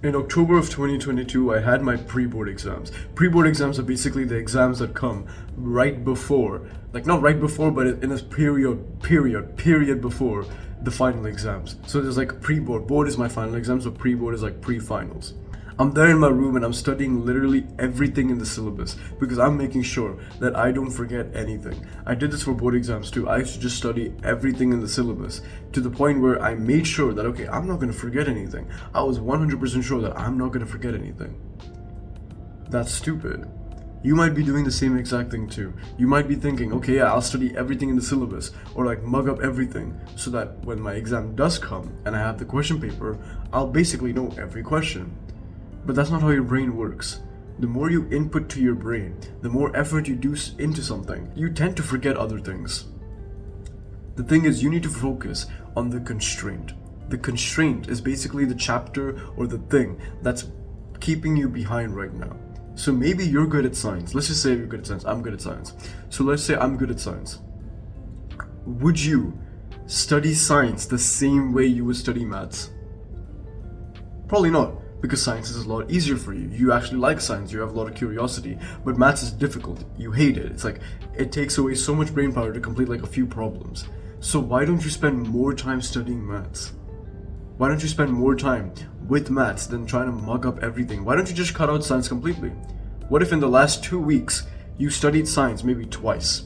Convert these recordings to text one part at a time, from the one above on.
In October of 2022, I had my pre-board exams. Pre-board exams are basically the exams that come right before, like not right before, but in a period before the final exams. So there's like pre-board. Board is my final exam, so pre-board is like pre-finals. I'm there in my room and I'm studying literally everything in the syllabus because I'm making sure that I don't forget anything. I did this for board exams too. I used to just study everything in the syllabus to the point where I made sure that, okay, I'm not going to forget anything. I was 100% sure that I'm not going to forget anything. That's stupid. You might be doing the same exact thing too. You might be thinking, okay, yeah, I'll study everything in the syllabus or like mug up everything so that when my exam does come and I have the question paper, I'll basically know every question. But that's not how your brain works. The more you input to your brain, the more effort you do into something, you tend to forget other things. The thing is, you need to focus on the constraint. The constraint is basically the chapter or the thing that's keeping you behind right now. So maybe you're good at science. Let's just say you're good at science. I'm good at science. So let's say I'm good at science. Would you study science the same way you would study maths? Probably not. Because science is a lot easier for you. You actually like science, you have a lot of curiosity. But maths is difficult. You hate it. It's like, it takes away so much brain power to complete like a few problems. So why don't you spend more time studying maths? Why don't you spend more time with maths than trying to mug up everything? Why don't you just cut out science completely? What if in the last 2 weeks, you studied science maybe twice?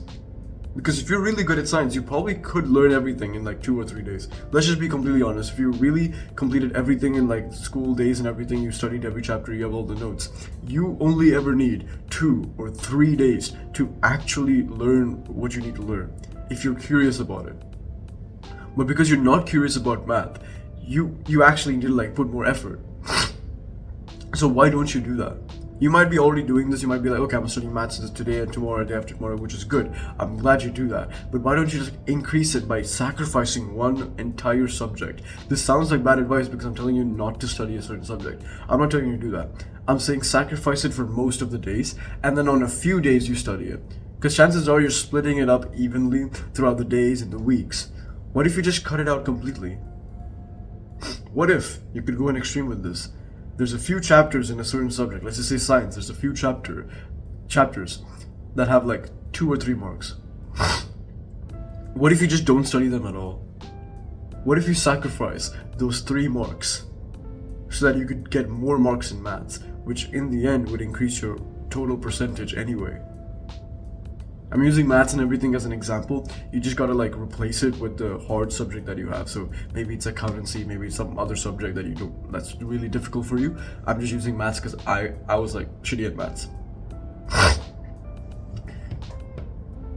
Because if you're really good at science, you probably could learn everything in like 2 or 3 days. Let's just be completely honest. If you really completed everything in like school days and everything, you studied every chapter, you have all the notes, you only ever need 2 or 3 days to actually learn what you need to learn, if you're curious about it. But because you're not curious about math, you actually need to like put more effort. So why don't you do that? You might be already doing this. You might be like, okay, I'm studying maths today and tomorrow and day after tomorrow, which is good. I'm glad you do that. But why don't you just increase it by sacrificing one entire subject? This sounds like bad advice because I'm telling you not to study a certain subject. I'm not telling you to do that. I'm saying sacrifice it for most of the days, and then on a few days you study it. Because chances are you're splitting it up evenly throughout the days and the weeks. What if you just cut it out completely? What if you could go an extreme with this? There's a few chapters in a certain subject, let's just say science, there's a few chapters that have like 2 or 3 marks. What if you just don't study them at all? What if you sacrifice those 3 marks so that you could get more marks in maths, which in the end would increase your total percentage anyway? I'm using maths and everything as an example. You just gotta like replace it with the hard subject that you have. So maybe it's accountancy, maybe it's some other subject that you don't, that's really difficult for you. I'm just using maths because I was like shitty at maths.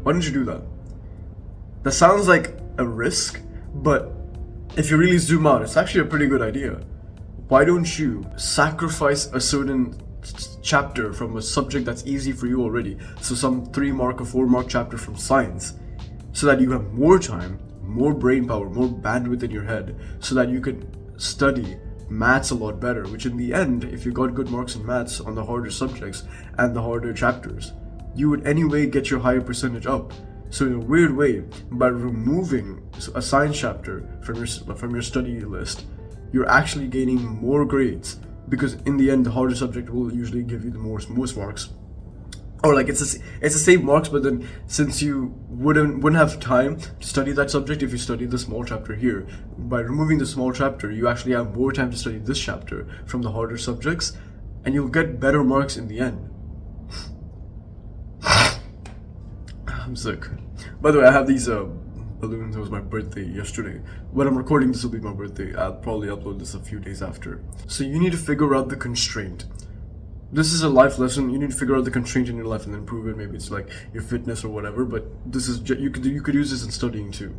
Why don't you do that? That sounds like a risk, but if you really zoom out, it's actually a pretty good idea. Why don't you sacrifice a certain chapter from a subject that's easy for you already, so some 3 mark or 4 mark chapter from science, so that you have more time, more brain power, more bandwidth in your head, so that you could study maths a lot better, which in the end, if you got good marks in maths on the harder subjects and the harder chapters, you would anyway get your higher percentage up. So in a weird way, by removing a science chapter from your study list, you're actually gaining more grades, because in the end the harder subject will usually give you the most marks, or like it's the same marks, but then since you wouldn't have time to study that subject if you study the small chapter here, by removing the small chapter you actually have more time to study this chapter from the harder subjects, and you'll get better marks in the end. I'm sick. By the way, I have these balloons. It was my birthday yesterday. When I'm recording this will be my birthday. I'll probably upload this a few days after. So you need to figure out the constraint. This is a life lesson. You need to figure out the constraint in your life and then improve it. Maybe it's like your fitness or whatever, but this is you could use this in studying too.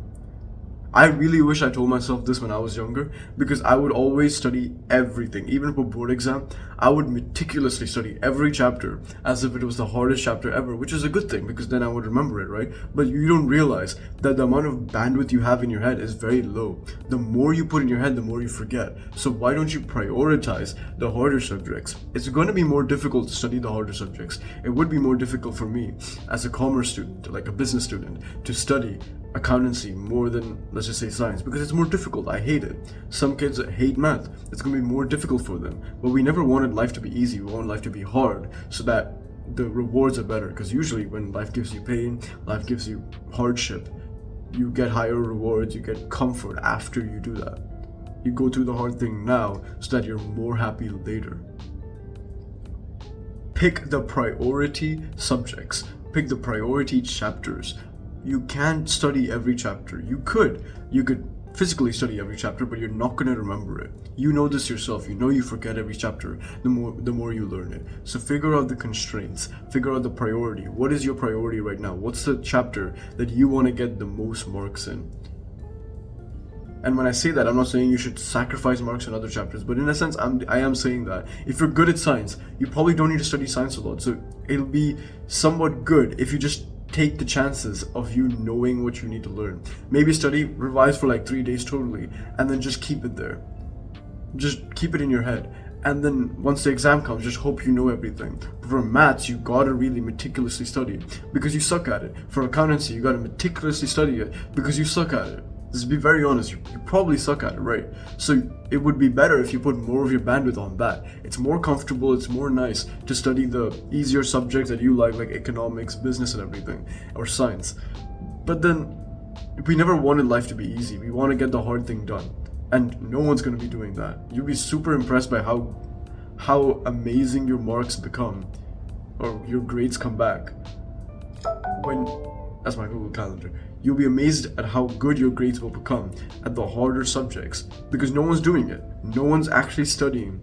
I really wish I told myself this when I was younger, because I would always study everything. Even for board exam, I would meticulously study every chapter as if it was the hardest chapter ever, which is a good thing because then I would remember it, right? But you don't realize that the amount of bandwidth you have in your head is very low. The more you put in your head, the more you forget. So why don't you prioritize the harder subjects? It's going to be more difficult to study the harder subjects. It would be more difficult for me as a commerce student, like a business student, to study accountancy more than, let's just say, science, because it's more difficult. I hate it. Some kids hate math. It's going to be more difficult for them. But we never wanted life to be easy. We wanted life to be hard so that the rewards are better. Because usually when life gives you pain, life gives you hardship, you get higher rewards, you get comfort after you do that. You go through the hard thing now so that you're more happy later. Pick the priority subjects. Pick the priority chapters. You can't study every chapter. You could physically study every chapter, but you're not going to remember it. You know this yourself. You know you forget every chapter the more you learn it. So figure out the constraints. Figure out the priority. What is your priority right now? What's the chapter that you want to get the most marks in? And when I say that, I'm not saying you should sacrifice marks in other chapters, but in a sense, I am saying that if you're good at science, you probably don't need to study science a lot. So it'll be somewhat good if you just take the chances of you knowing what you need to learn. Maybe revise for like 3 days totally, and then just keep it there. Just keep it in your head. And then once the exam comes, just hope you know everything. For maths, you gotta really meticulously study because you suck at it. For accountancy, you gotta meticulously study it because you suck at it. Just be very honest, you probably suck at it, right? So it would be better if you put more of your bandwidth on that. It's more comfortable, it's more nice to study the easier subjects that you like economics, business and everything, or science. But then, we never wanted life to be easy. We want to get the hard thing done. And no one's going to be doing that. You'll be super impressed by how amazing your marks become, or your grades come back. That's my Google Calendar. You'll be amazed at how good your grades will become at the harder subjects because no one's doing it. No one's actually studying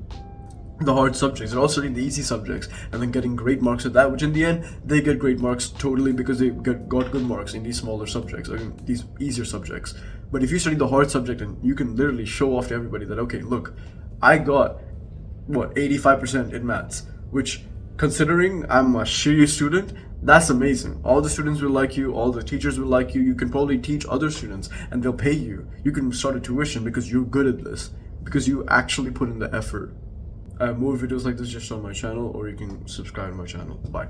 the hard subjects. They're all studying the easy subjects and then getting great marks at that, which in the end, they get great marks totally because they got good marks in these smaller subjects, or in these easier subjects. But if you study the hard subject and you can literally show off to everybody that, okay, look, I got, 85% in maths, which considering I'm a shitty student, that's amazing. All the students will like you, all the teachers will like you. You can probably teach other students and they'll pay you. You can start a tuition because you're good at this, because you actually put in the effort. I have more videos like this just on my channel, or you can subscribe to my channel. Bye.